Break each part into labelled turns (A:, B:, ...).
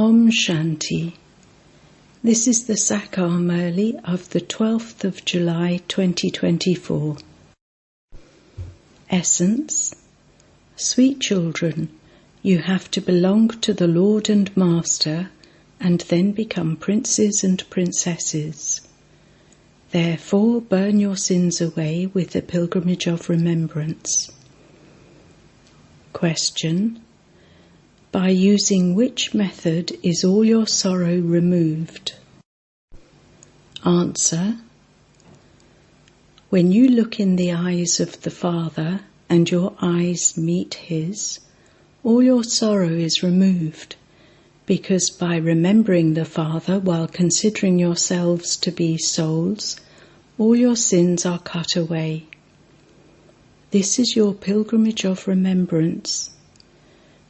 A: Om Shanti. This is the Sakar Murli of the 12th of July 2024. Essence. Sweet children, you have to belong to the Lord and Master and then become princes and princesses. Therefore burn your sins away with the pilgrimage of remembrance. Question. By using which method is all your sorrow removed? Answer. When you look in the eyes of the Father and your eyes meet His, all your sorrow is removed, because by remembering the Father while considering yourselves to be souls, all your sins are cut away. This is your pilgrimage of remembrance.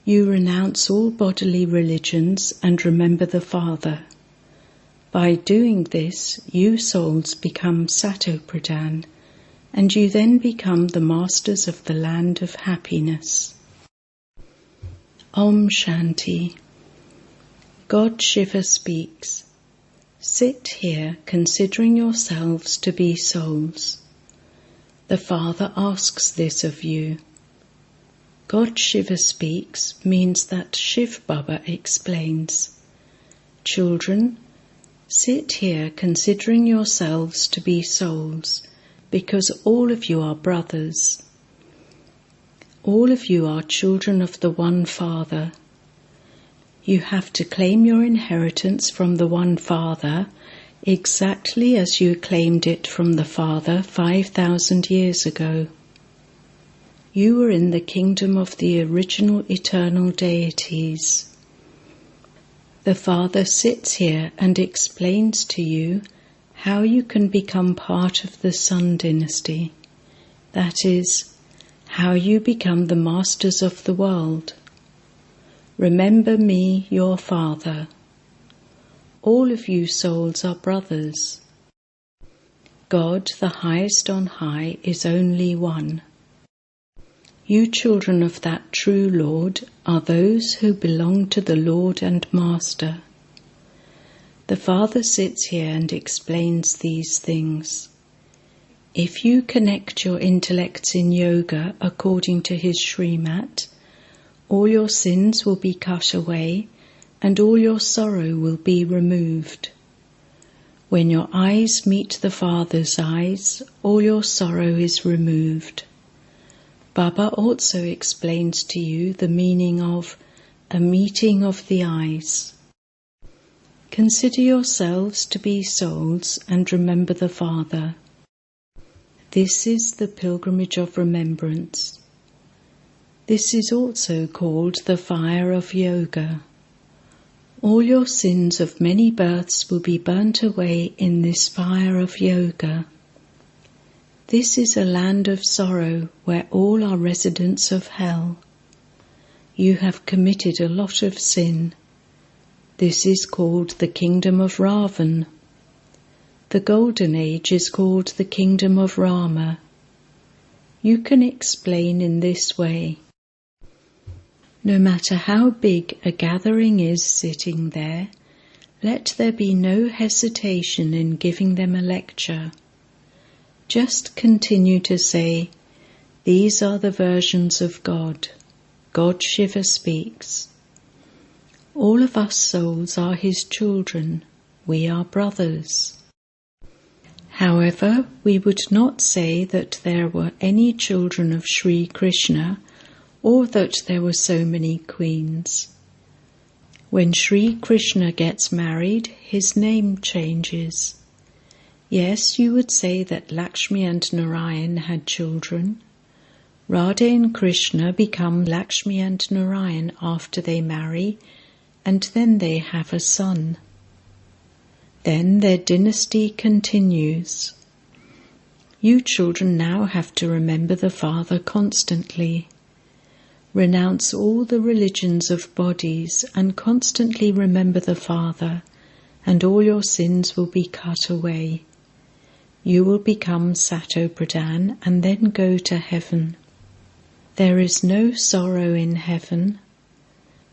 A: You renounce all bodily religions and remember the Father. By doing this, you souls become Sato-Pradhan, and you then become the masters of the land of happiness. Om Shanti. God Shiva speaks. Sit here considering yourselves to be souls. The Father asks this of you. God Shiva speaks means that Shivbaba explains. Children, sit here considering yourselves to be souls, because all of you are brothers. All of you are children of the one Father. You have to claim your inheritance from the one Father exactly as you claimed it from the Father 5,000 years ago. You were in the kingdom of the original eternal deities. The Father sits here and explains to you how you can become part of the Sun dynasty. That is, how you become the masters of the world. Remember me, your Father. All of you souls are brothers. God, the highest on high, is only one. You children of that true Lord are those who belong to the Lord and Master. The Father sits here and explains these things. If you connect your intellects in yoga according to his Srimat, all your sins will be cut away and all your sorrow will be removed. When your eyes meet the Father's eyes, all your sorrow is removed. Baba also explains to you the meaning of a meeting of the eyes. Consider yourselves to be souls and remember the Father. This is the pilgrimage of remembrance. This is also called the fire of yoga. All your sins of many births will be burnt away in this fire of yoga. This is a land of sorrow where all are residents of hell. You have committed a lot of sin. This is called the kingdom of Ravan. The golden age is called the kingdom of Rama. You can explain in this way. No matter how big a gathering is sitting there, let there be no hesitation in giving them a lecture. Just continue to say, these are the versions of God. God Shiva speaks. All of us souls are his children. We are brothers. However, we would not say that there were any children of Sri Krishna or that there were so many queens. When Sri Krishna gets married, his name changes. Yes, you would say that Lakshmi and Narayan had children. Radha and Krishna become Lakshmi and Narayan after they marry, and then they have a son. Then their dynasty continues. You children now have to remember the Father constantly. Renounce all the religions of bodies and constantly remember the Father, and all your sins will be cut away. You will become Sato-Pradhan and then go to heaven. There is no sorrow in heaven.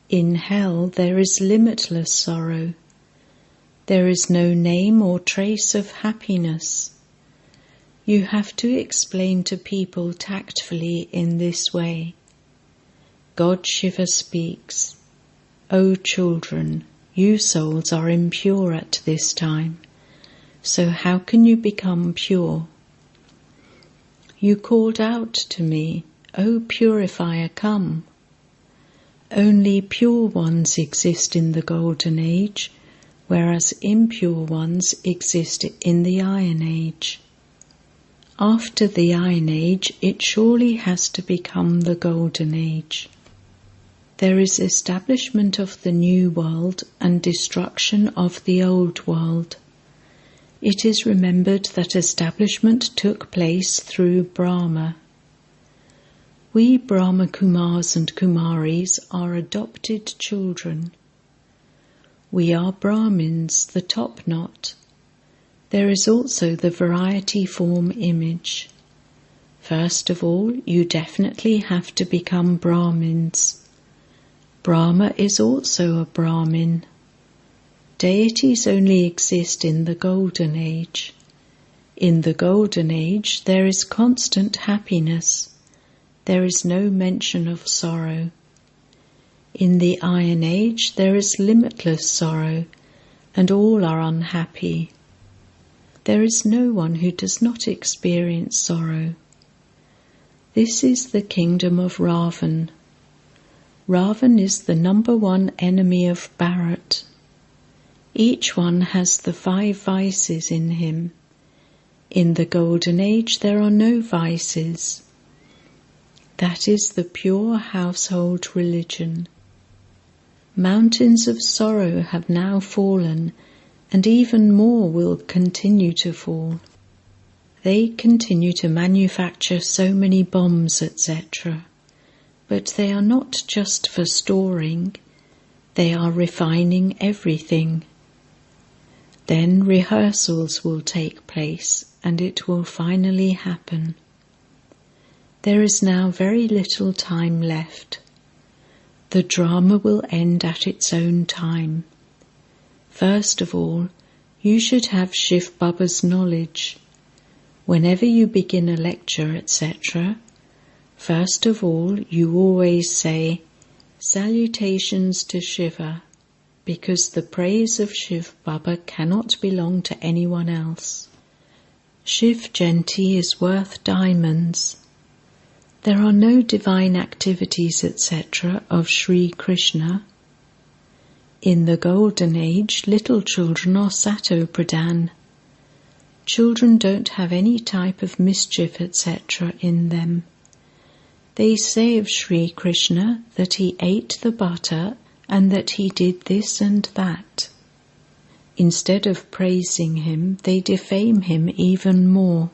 A: In hell there is limitless sorrow. There is no name or trace of happiness. You have to explain to people tactfully in this way. God Shiva speaks, O children, you souls are impure at this time, so how can you become pure? You called out to me, O purifier, come. Only pure ones exist in the golden age, whereas impure ones exist in the iron age. After the iron age, it surely has to become the golden age. There is establishment of the new world and destruction of the old world. It is remembered that establishment took place through Brahma. We Brahma Kumaris and Kumaris are adopted children. We are Brahmins, the top knot. There is also the variety form image. First of all, you definitely have to become Brahmins. Brahma is also a Brahmin. Deities only exist in the golden age. In the golden age, there is constant happiness. There is no mention of sorrow. In the iron age, there is limitless sorrow, and all are unhappy. There is no one who does not experience sorrow. This is the kingdom of Ravan. Ravan is the number one enemy of Bharat. Each one has the 5 vices in him. In the golden age there are no vices. That is the pure household religion. Mountains of sorrow have now fallen, and even more will continue to fall. They continue to manufacture so many bombs, etc. But they are not just for storing, they are refining everything. Then rehearsals will take place, and it will finally happen. There is now very little time left. The drama will end at its own time. First of all, you should have shivbaba's knowledge. Whenever you begin a lecture, etc., first of all you always say, Salutations to Shiva, because the praise of Shivbaba cannot belong to anyone else. Shiv Jayanti is worth diamonds. There are no divine activities, etc. of Sri Krishna. In the golden age, little children are sato pradhan. Children don't have any type of mischief, etc. in them. They say of Sri Krishna that he ate the butter and that he did this and that. Instead of praising him, they defame him even more.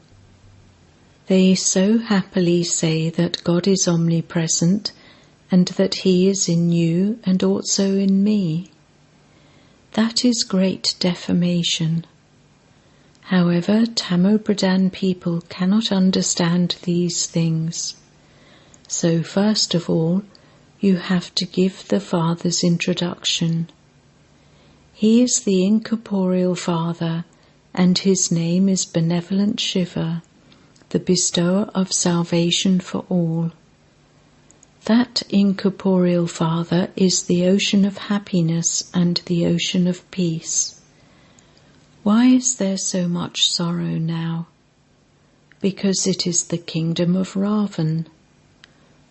A: They so happily say that God is omnipresent and that He is in you and also in me. That is great defamation. However, Tamopradhan people cannot understand these things. So first of all, you have to give the Father's introduction. He is the incorporeal Father, and His name is Benevolent Shiva, the bestower of salvation for all. That incorporeal Father is the ocean of happiness and the ocean of peace. Why is there so much sorrow now? Because it is the kingdom of Ravan.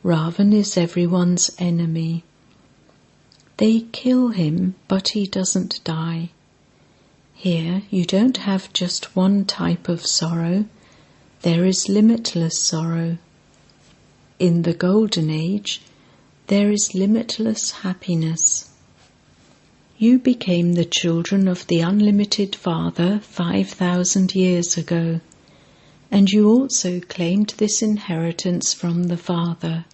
A: Ravan is everyone's enemy. They kill him, but he doesn't die. Here you don't have just one type of sorrow. There is limitless sorrow. In the golden age, there is limitless happiness. You became the children of the unlimited Father 5,000 years ago, and you also claimed this inheritance from the Father.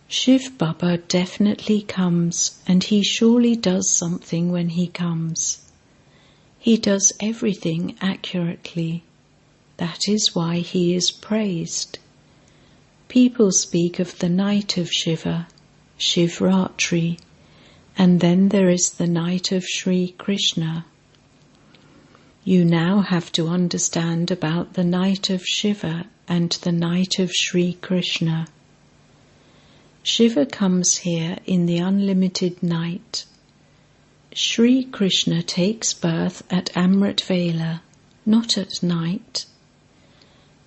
A: Shivbaba definitely comes, and he surely does something when he comes. He does everything accurately. That is why he is praised. People speak of the night of Shiva. Shivratri, and then there is the night of Sri Krishna. You now have to understand about the night of Shiva and the night of Sri Krishna. Shiva comes here in the unlimited night. Sri Krishna takes birth at Amrit Vela, not at night.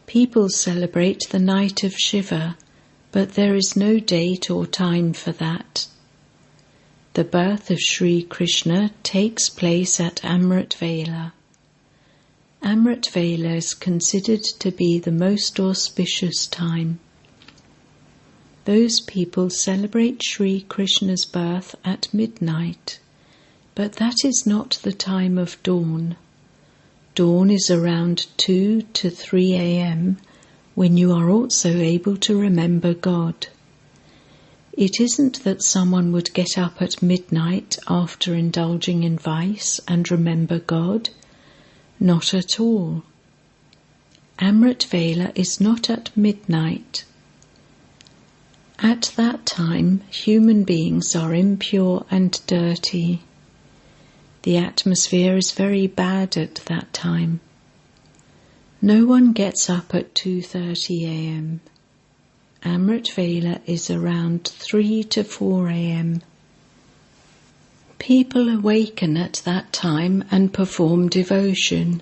A: People celebrate the night of Shiva, but there is no date or time for that. The birth of Sri Krishna takes place at Amrit Vela. Amrit Vela is considered to be the most auspicious time. Those people celebrate Sri Krishna's birth at midnight, but that is not the time of dawn. Dawn is around 2 to 3 a.m. when you are also able to remember God. It isn't that someone would get up at midnight after indulging in vice and remember God. Not at all. Amrit Vela is not at midnight. At that time, human beings are impure and dirty. The atmosphere is very bad at that time. No one gets up at 2:30 a.m. Amrit Vela is around 3 to 4 a.m. People awaken at that time and perform devotion.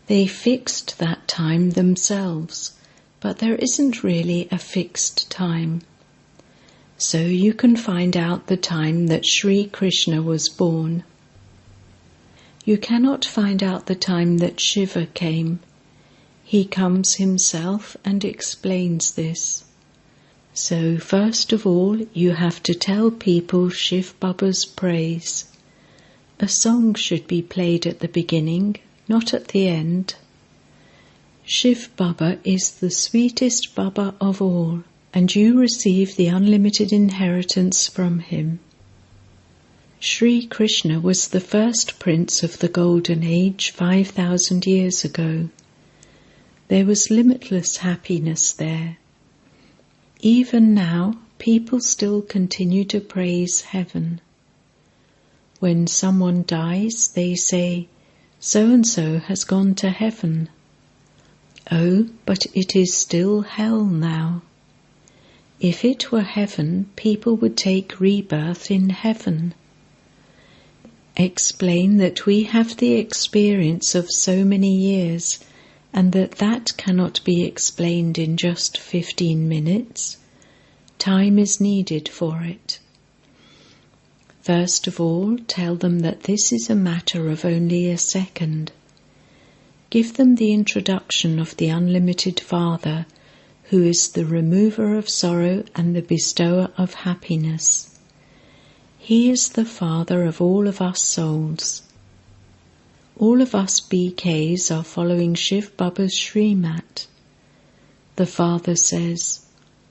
A: They fixed that time themselves, but there isn't really a fixed time. So you can find out the time that Sri Krishna was born. You cannot find out the time that Shiva came. He comes himself and explains this. So first of all, you have to tell people shivbaba's praise. A song should be played at the beginning, not at the end. Shivbaba is the sweetest Baba of all, and you receive the unlimited inheritance from him. Sri Krishna was the first prince of the Golden Age 5,000 years ago. There was limitless happiness there. Even now, people still continue to praise heaven. When someone dies, they say, "So-and-so has gone to heaven." Oh, but it is still hell now. If it were heaven, people would take rebirth in heaven. Explain that we have the experience of so many years, and that cannot be explained in just 15 minutes. Time is needed for it. First of all, tell them that this is a matter of only a second. Give them the introduction of the Unlimited Father, who is the remover of sorrow and the bestower of happiness. He is the Father of all of us souls. All of us BKs are following Shivbaba's Srimat. The Father says,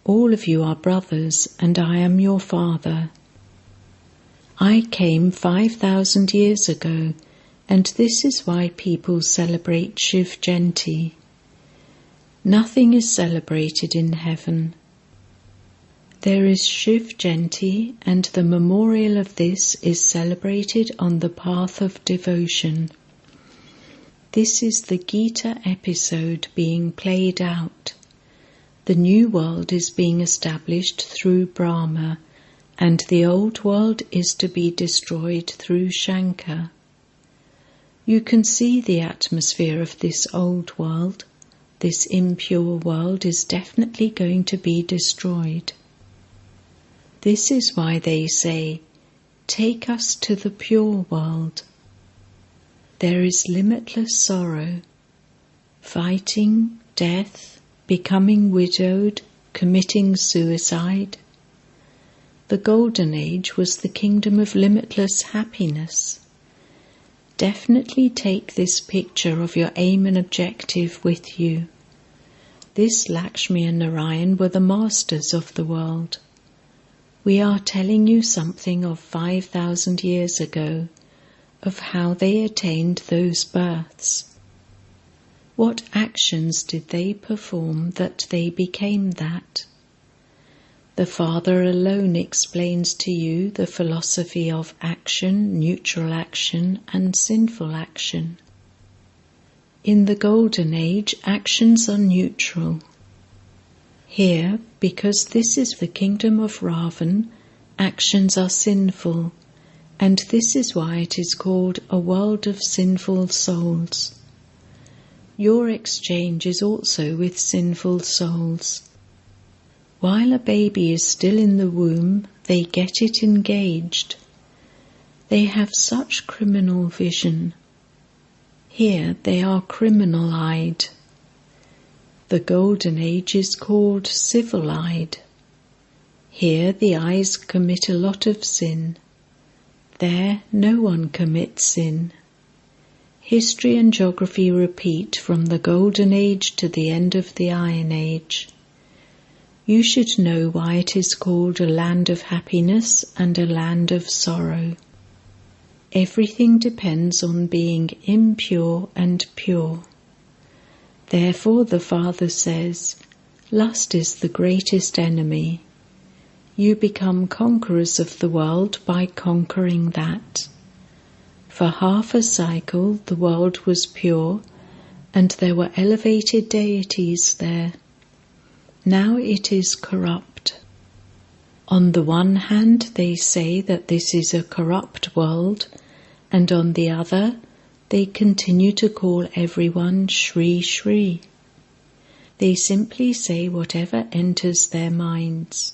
A: "All of you are brothers, and I am your Father." I came 5,000 years ago, and this is why people celebrate Shiv Jayanti. Nothing is celebrated in heaven. There is Shiv Jayanti, and the memorial of this is celebrated on the path of devotion. This is the Gita episode being played out. The new world is being established through Brahma, and the old world is to be destroyed through Shankar. You can see the atmosphere of this old world. This impure world is definitely going to be destroyed. This is why they say, "Take us to the pure world." There is limitless sorrow, fighting, death, becoming widowed, committing suicide. The Golden Age was the kingdom of limitless happiness. Definitely take this picture of your aim and objective with you. This Lakshmi and Narayan were the masters of the world. We are telling you something of 5,000 years ago, of how they attained those births. What actions did they perform that they became that? The Father alone explains to you the philosophy of action, neutral action, and sinful action. In the Golden Age, actions are neutral. Here, because this is the kingdom of Ravan, actions are sinful, and this is why it is called a world of sinful souls. Your exchange is also with sinful souls. While a baby is still in the womb, they get it engaged. They have such criminal vision. Here they are criminal-eyed. The Golden Age is called civil-eyed. Here the eyes commit a lot of sin. There no one commits sin. History and geography repeat from the Golden Age to the end of the Iron Age. You should know why it is called a land of happiness and a land of sorrow. Everything depends on being impure and pure. Therefore the Father says, lust is the greatest enemy. You become conquerors of the world by conquering that. For half a cycle the world was pure, and there were elevated deities there. Now it is corrupt. On the one hand they say that this is a corrupt world, and on the other they continue to call everyone Shri Shri. They simply say whatever enters their minds.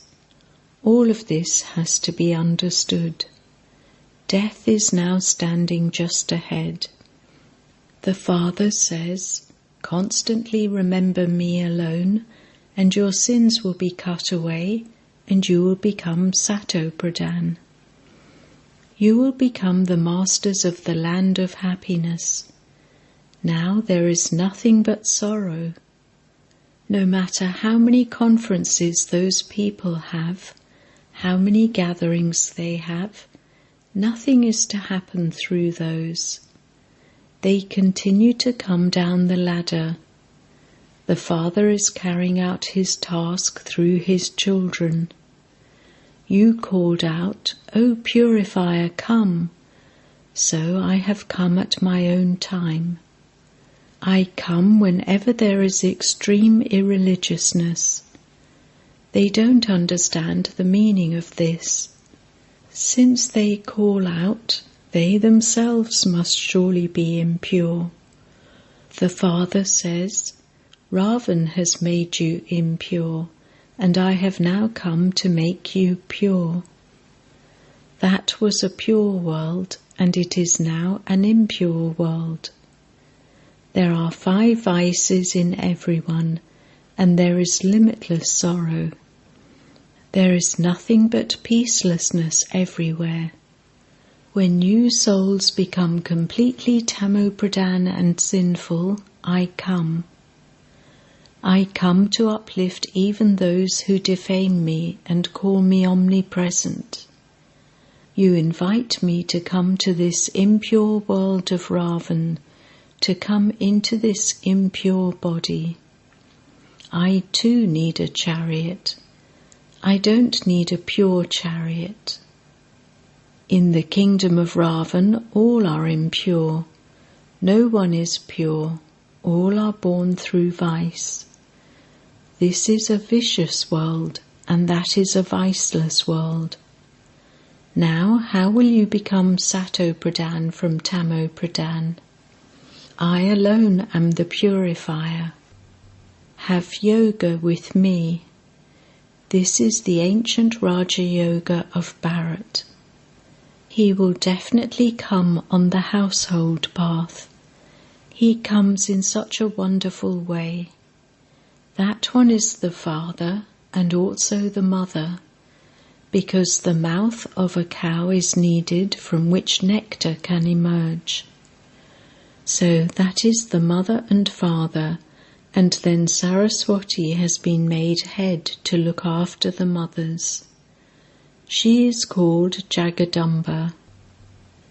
A: All of this has to be understood. Death is now standing just ahead. The Father says, constantly remember me alone, and your sins will be cut away, and you will become Sato Pradhan. You will become the masters of the land of happiness. Now there is nothing but sorrow. No matter how many conferences those people have, how many gatherings they have, nothing is to happen through those. They continue to come down the ladder. The Father is carrying out his task through his children. You called out, O Purifier, come. So I have come at my own time. I come whenever there is extreme irreligiousness. They don't understand the meaning of this. Since they call out, they themselves must surely be impure. The Father says, Ravan has made you impure, and I have now come to make you pure. That was a pure world, and it is now an impure world. There are 5 vices in everyone, and there is limitless sorrow. There is nothing but peacelessness everywhere. When new souls become completely Tamopradhan and sinful, I come. I come to uplift even those who defame me and call me omnipresent. You invite me to come to this impure world of Ravan, to come into this impure body. I too need a chariot. I don't need a pure chariot. In the kingdom of Ravan, all are impure. No one is pure. All are born through vice. This is a vicious world, and that is a viceless world. Now, how will you become Sato Pradhan from Tamo Pradhan? I alone am the purifier. Have yoga with me. This is the ancient Raja Yoga of Bharat. He will definitely come on the household path. He comes in such a wonderful way. That one is the father and also the mother, because the mouth of a cow is needed from which nectar can emerge. So that is the mother and father, and then Saraswati has been made head to look after the mothers. She is called Jagadamba.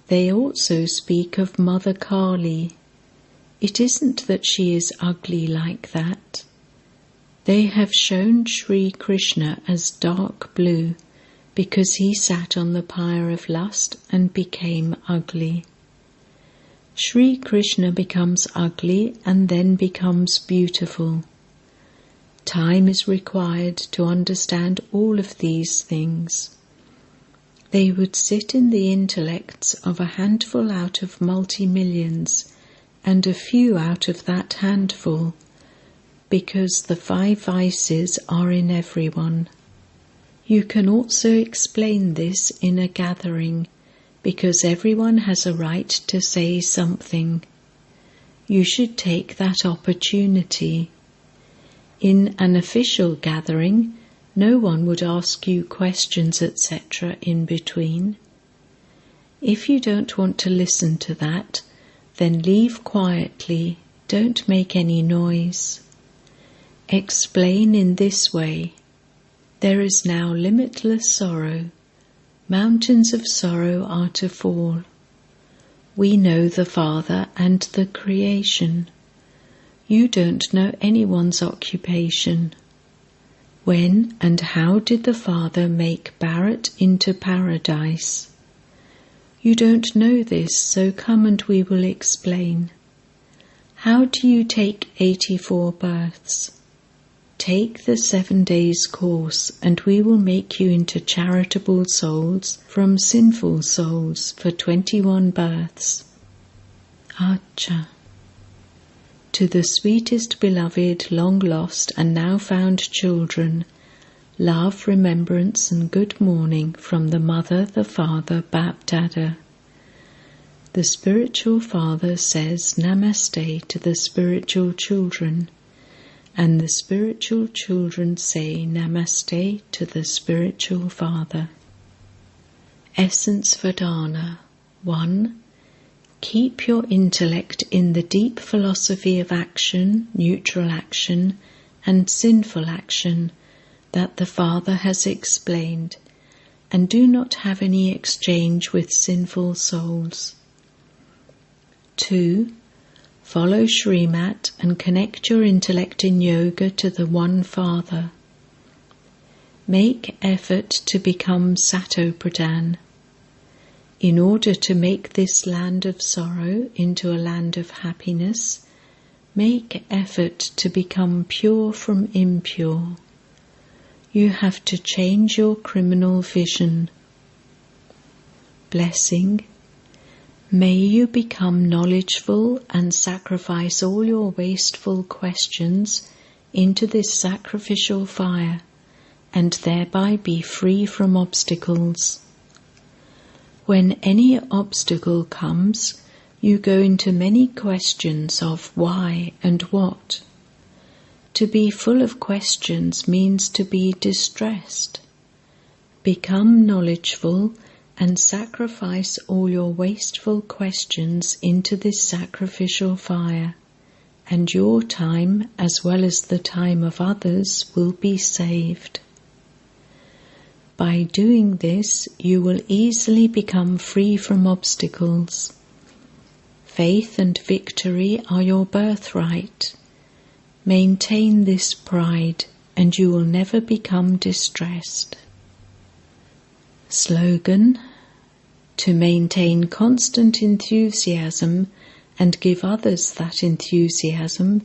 A: They also speak of Mother Kali. It isn't that she is ugly like that. They have shown Sri Krishna as dark blue because he sat on the pyre of lust and became ugly. Sri Krishna becomes ugly and then becomes beautiful. Time is required to understand all of these things. They would sit in the intellects of a handful out of multi-millions, and a few out of that handful, because the 5 vices are in everyone. You can also explain this in a gathering, because everyone has a right to say something. You should take that opportunity. In an official gathering, no one would ask you questions, etc. in between. If you don't want to listen to that, then leave quietly, don't make any noise. Explain in this way: there is now limitless sorrow. Mountains of sorrow are to fall. We know the Father and the creation. You don't know anyone's occupation. When and how did the Father make Bharat into paradise? You don't know this, so come and we will explain. How do you take 84 births? Take the 7 days course, and we will make you into charitable souls from sinful souls for 21 births. Acha. To the sweetest beloved, long lost and now found children, love, remembrance and good morning from the Mother, the Father, BapDada. The spiritual father says Namaste to the spiritual children, and the spiritual children say Namaste to the spiritual father. Essence Vedana 1. Keep your intellect in the deep philosophy of action, neutral action, and sinful action that the Father has explained, and do not have any exchange with sinful souls. 2. Follow Srimat and connect your intellect in yoga to the One Father. Make effort to become Sato-Pradhan. In order to make this land of sorrow into a land of happiness, make effort to become pure from impure. You have to change your criminal vision. Blessing. May you become knowledgeful and sacrifice all your wasteful questions into this sacrificial fire, and thereby be free from obstacles. When any obstacle comes, you go into many questions of why and what. To be full of questions means to be distressed. Become knowledgeful and sacrifice all your wasteful questions into this sacrificial fire, and your time, as well as the time of others, will be saved. By doing this, you will easily become free from obstacles. Faith and victory are your birthright. Maintain this pride, and you will never become distressed. Slogan: to maintain constant enthusiasm and give others that enthusiasm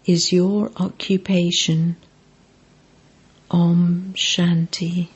A: is your occupation. Om Shanti.